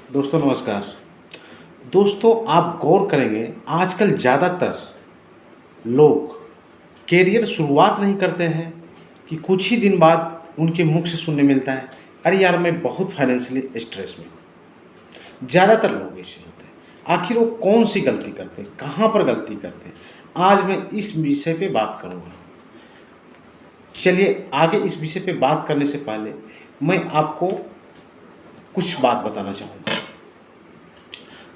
दोस्तों नमस्कार। दोस्तों आप गौर करेंगे आजकल ज़्यादातर लोग करियर शुरुआत नहीं करते हैं कि कुछ ही दिन बाद उनके मुख से सुनने मिलता है, अरे यार मैं बहुत फाइनेंशियली स्ट्रेस में हूँ। ज़्यादातर लोग ऐसे होते हैं। आखिर वो कौन सी गलती करते हैं, कहाँ पर गलती करते हैं, आज मैं इस विषय पे बात करूँगा। चलिए आगे इस विषय पे बात करने से पहले मैं आपको कुछ बात बताना चाहूँगा।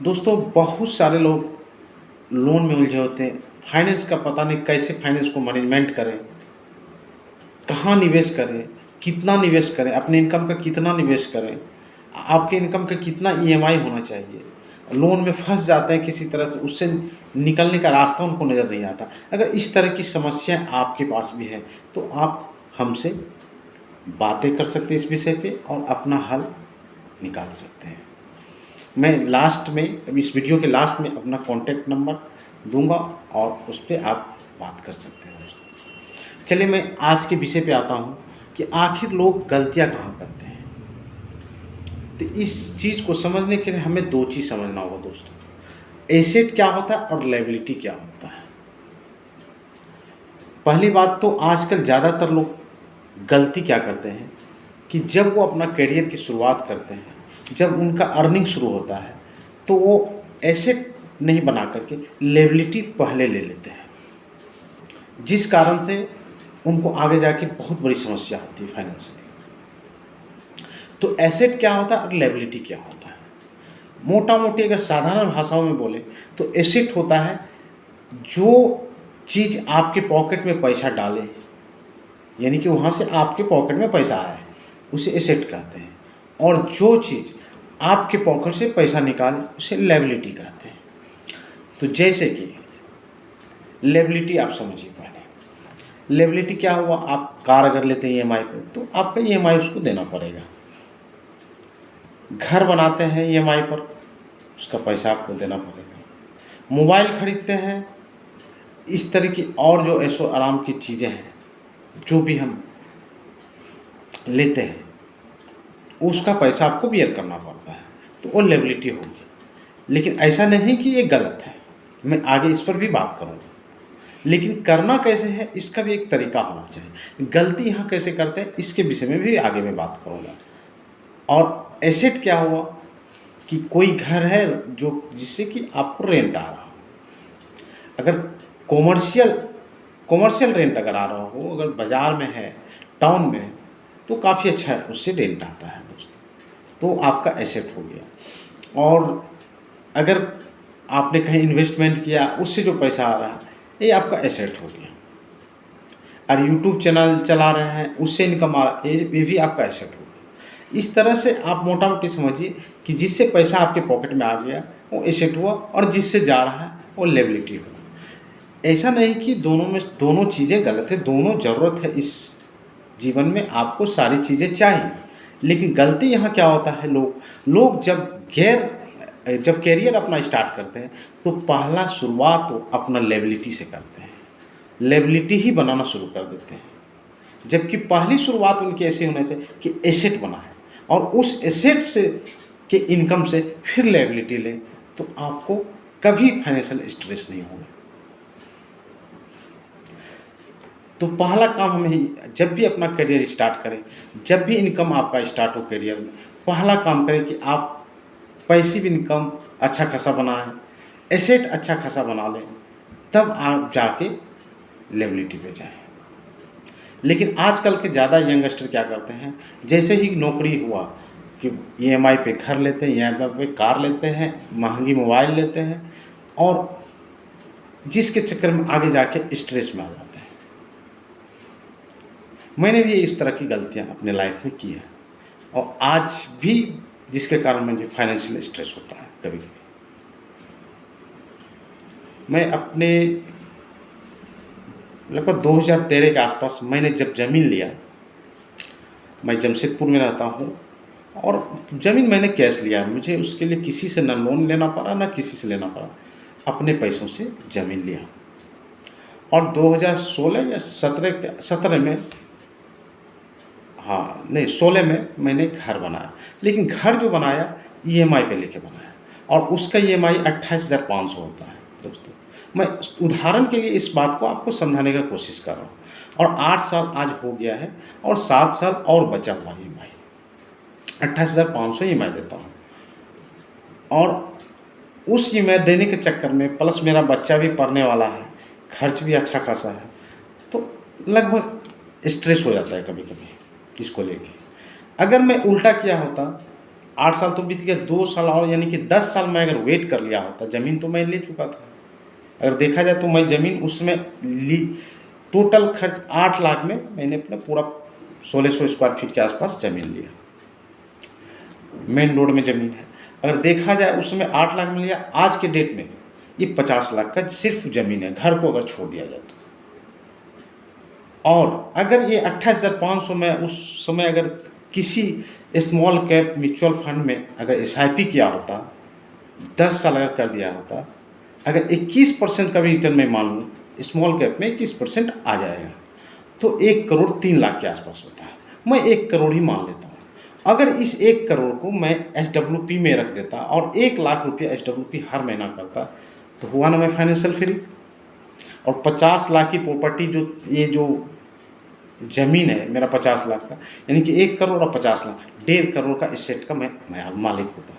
दोस्तों बहुत सारे लोग लोन में उलझे होते हैं, फाइनेंस का पता नहीं कैसे फाइनेंस को मैनेजमेंट करें, कहाँ निवेश करें, कितना निवेश करें, अपने इनकम का कितना निवेश करें, आपके इनकम का कितना ईएमआई होना चाहिए। लोन में फंस जाते हैं किसी तरह से, उससे निकलने का रास्ता उनको नज़र नहीं आता। अगर इस तरह की समस्या आपके पास भी है तो आप हमसे बातें कर सकते हैं इस विषय पे और अपना हल निकाल सकते हैं। मैं लास्ट में इस वीडियो के लास्ट में अपना कॉन्टैक्ट नंबर दूंगा और उस पर आप बात कर सकते हैं दोस्तों। चलिए मैं आज के विषय पे आता हूँ कि आखिर लोग गलतियाँ कहाँ करते हैं। तो इस चीज़ को समझने के लिए हमें दो चीज़ समझना होगा दोस्तों, एसेट क्या होता है और लायबिलिटी क्या होता है। पहली बात तो आजकल ज़्यादातर लोग गलती क्या करते हैं कि जब वो अपना करियर की शुरुआत करते हैं, जब उनका अर्निंग शुरू होता है तो वो एसेट नहीं बना करके लायबिलिटी पहले ले लेते हैं, जिस कारण से उनको आगे जाके बहुत बड़ी समस्या होती है फाइनेंशियली। तो एसेट क्या होता है और लायबिलिटी क्या होता है, मोटा मोटी अगर साधारण भाषाओं में बोले तो एसेट होता है जो चीज़ आपके पॉकेट में पैसा डाले, यानी कि वहाँ से आपके पॉकेट में पैसा आया है, उसे एसेट कहते हैं। और जो चीज़ आपके पॉकेट से पैसा निकाले उसे लायबिलिटी कहते हैं। तो जैसे कि लायबिलिटी आप समझिए, पहले लायबिलिटी क्या हुआ, आप कार अगर लेते हैं ईएमआई पे तो आपका ईएमआई उसको देना पड़ेगा। घर बनाते हैं ईएमआई पर, उसका पैसा आपको देना पड़ेगा। मोबाइल खरीदते हैं, इस तरह की और जो ऐशो आराम की चीज़ें हैं जो भी हम लेते हैं उसका पैसा आपको बियर करना पड़ता है, तो वो लायबिलिटी होगी। लेकिन ऐसा नहीं कि ये गलत है, मैं आगे इस पर भी बात करूँगा। लेकिन करना कैसे है इसका भी एक तरीका होना चाहिए। गलती यहाँ कैसे करते हैं इसके विषय में भी आगे मैं बात करूँगा। और एसेट क्या हुआ कि कोई घर है जो जिससे कि आपको रेंट आ रहा हो, अगर कॉमर्शियल रेंट अगर आ रहा हो, अगर बाज़ार में है, टाउन में है, तो काफ़ी अच्छा है, उससे रेंट आता है दोस्तों, तो आपका एसेट हो गया। और अगर आपने कहीं इन्वेस्टमेंट किया उससे जो पैसा आ रहा है ये आपका एसेट हो गया। और यूट्यूब चैनल चला रहे हैं उससे इनकम आ रहा है, ये भी आपका एसेट हो गया। इस तरह से आप मोटा मोटी समझिए कि जिससे पैसा आपके पॉकेट में आ गया वो एसेट हुआ और जिससे जा रहा है वो लायबिलिटी हुआ। ऐसा नहीं कि दोनों चीज़ें गलत है, दोनों ज़रूरत है। इस जीवन में आपको सारी चीज़ें चाहिए, लेकिन गलती यहाँ क्या होता है, लोग जब कैरियर अपना स्टार्ट करते हैं तो पहला शुरुआत वो अपना लायबिलिटी से करते हैं, लायबिलिटी ही बनाना शुरू कर देते हैं। जबकि पहली शुरुआत उनकी ऐसी होनी चाहिए कि एसेट बनाए और उस एसेट से के इनकम से फिर लायबिलिटी लें, तो आपको कभी फाइनेंशियल स्ट्रेस नहीं होगा। तो पहला काम हमें जब भी अपना करियर स्टार्ट करें, जब भी इनकम आपका स्टार्ट हो करियर में, पहला काम करें कि आप पैसिव इनकम अच्छा खासा बनाएं, एसेट अच्छा खासा बना लें, तब आप जाके लायबिलिटी पे जाएं। लेकिन आजकल के ज़्यादा यंगस्टर क्या करते हैं, जैसे ही नौकरी हुआ कि ईएमआई पे घर लेते हैं, ईएमआई पे कार लेते हैं, महंगी मोबाइल लेते हैं, और जिसके चक्कर में आगे जाके स्ट्रेस में आ जाते हैं। मैंने भी इस तरह की गलतियां अपने लाइफ में की है और आज भी, जिसके कारण मुझे फाइनेंशियल स्ट्रेस होता है कभी कभी। मैं अपने लगभग 2013 के आसपास मैंने जब ज़मीन लिया, मैं जमशेदपुर में रहता हूँ, और ज़मीन मैंने कैश लिया, मुझे उसके लिए किसी से ना लोन लेना पड़ा ना किसी से लेना पड़ा, अपने पैसों से ज़मीन लिया। और 2016 या 17 में, हाँ नहीं 16 में मैंने घर बनाया। लेकिन घर जो बनाया ईएमआई पे लेके बनाया और उसका ईएमआई 28,500 होता है दोस्तों। मैं उदाहरण के लिए इस बात को आपको समझाने का कोशिश कर रहा हूँ। और 8 साल आज हो गया है और 7 साल और बचा हुआ ईएमआई, 28,500 ईएमआई देता हूँ। और उस ईएमआई देने के चक्कर में प्लस मेरा बच्चा भी पढ़ने वाला है, खर्च भी अच्छा खासा है, तो लगभग स्ट्रेस हो जाता है कभी-कभी इसको लेके। अगर मैं उल्टा किया होता, 8 साल तो बीत गया, 2 साल और यानी कि 10 साल मैं अगर वेट कर लिया होता, ज़मीन तो मैं ले चुका था। अगर देखा जाए तो मैं ज़मीन उसमें ली, टोटल खर्च 8 लाख में मैंने अपना पूरा 1600 स्क्वायर फीट के आसपास ज़मीन लिया। मेन रोड में ज़मीन है। अगर देखा जाए उस समय 8 लाख में लिया, आज के डेट में ये 50 लाख का सिर्फ ज़मीन है, घर को अगर छोड़ दिया जाए तो। और अगर ये 28,500 में उस समय अगर किसी स्मॉल कैप म्यूचुअल फंड में अगर एसआईपी किया होता, 10 साल अगर कर दिया होता, अगर 21% का भी रिटर्न मैं मान लूँ, स्मॉल कैप में 21% आ जाएगा, तो 1 करोड़ 3 लाख के आसपास होता है। मैं 1 करोड़ ही मान लेता हूँ। अगर इस 1 करोड़ को मैं एसडब्ल्यूपी में रख देता और 1 लाख रुपया एसडब्ल्यूपी हर महीना करता, तो हुआ ना मैं फाइनेंशियल फ्री। और 50 लाख की प्रॉपर्टी जो ये जो ज़मीन है मेरा 50 लाख का, यानी कि 1 करोड़ और 50 लाख, 1.5 करोड़ का एसेट का मैं मालिक होता।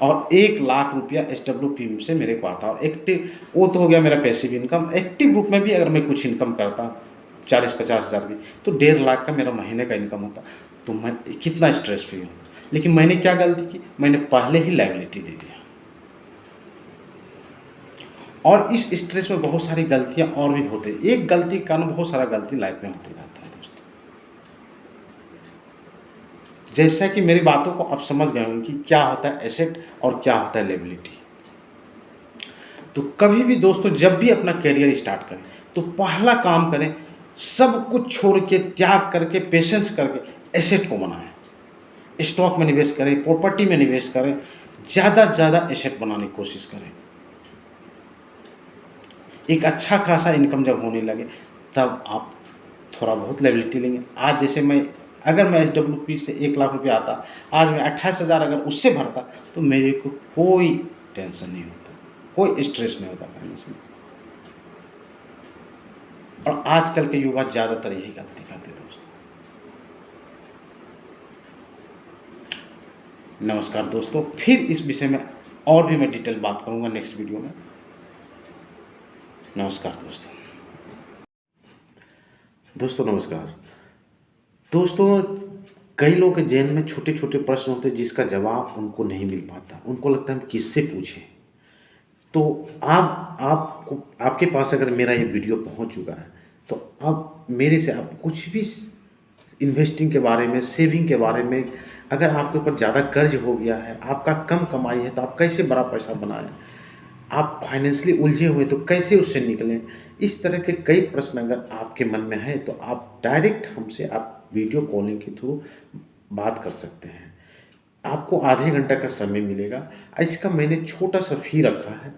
और 1 लाख रुपया एसडब्ल्यूपी से मेरे को आता। और एक्टिव, वो तो हो गया मेरा पैसिव इनकम। एक्टिव रूप में भी अगर मैं कुछ इनकम करता 40-50 हज़ार भी, तो 1.5 लाख का मेरा महीने का इनकम होता, तो मैं कितना स्ट्रेस फ्री होता। लेकिन मैंने क्या गलती की, मैंने पहले ही लायबिलिटी दे दिया। और इस स्ट्रेस में बहुत सारी गलतियां और भी होती है। एक गलती के कारण बहुत सारा गलती लाइफ में होते रहता है दोस्तों। जैसा कि मेरी बातों को आप समझ गए होंगे कि क्या होता है एसेट और क्या होता है लायबिलिटी। तो कभी भी दोस्तों जब भी अपना करियर स्टार्ट करें तो पहला काम करें, सब कुछ छोड़ के, त्याग करके, पेशेंस करके एसेट को बनाएं। स्टॉक में निवेश करें, प्रॉपर्टी में निवेश करें, ज़्यादा से ज़्यादा एसेट बनाने की कोशिश करें। एक अच्छा खासा इनकम जब होने लगे तब आप थोड़ा बहुत लायबिलिटी लेंगे। आज जैसे अगर मैं एसडब्ल्यूपी से 1 लाख रुपया आता, आज मैं 28,000 अगर उससे भरता, तो मेरे को कोई टेंशन नहीं होता, कोई स्ट्रेस नहीं होता फाइनेंशियल। और आजकल के युवा ज़्यादातर यही गलती करते हैं दोस्तों। नमस्कार दोस्तों, फिर इस विषय में और भी मैं डिटेल बात करूंगा नेक्स्ट वीडियो में। नमस्कार दोस्तों। नमस्कार दोस्तों, कई लोगों के जेन में छोटे छोटे प्रश्न होते हैं जिसका जवाब उनको नहीं मिल पाता। उनको लगता है हम किससे पूछें। तो आपको, आपके पास अगर मेरा ये वीडियो पहुंच चुका है, तो अब मेरे से आप कुछ भी इन्वेस्टिंग के बारे में, सेविंग के बारे में, अगर आपके ऊपर ज़्यादा कर्ज हो गया है, आपका कम कमाई है, तो आप कैसे बड़ा पैसा बनाएं, आप फाइनेंशियली उलझे हुए तो कैसे उससे निकलें, इस तरह के कई प्रश्न अगर आपके मन में है तो आप डायरेक्ट हमसे आप वीडियो कॉलिंग के थ्रू बात कर सकते हैं। आपको आधे घंटे का समय मिलेगा। इसका मैंने छोटा सा फ़ी रखा है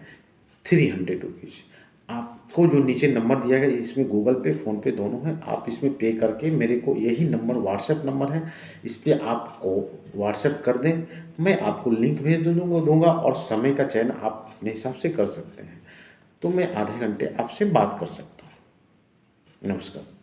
300 रुपीज़। आपको जो नीचे नंबर दिया गया, इसमें गूगल पे, फ़ोनपे दोनों है, आप इसमें पे करके मेरे को, यही नंबर व्हाट्सएप नंबर है, इस पर आपको व्हाट्सएप कर दें, मैं आपको लिंक भेज दूँगा और समय का चयन आप अपने हिसाब से कर सकते हैं। तो मैं आधे घंटे आपसे बात कर सकता हूँ। नमस्कार।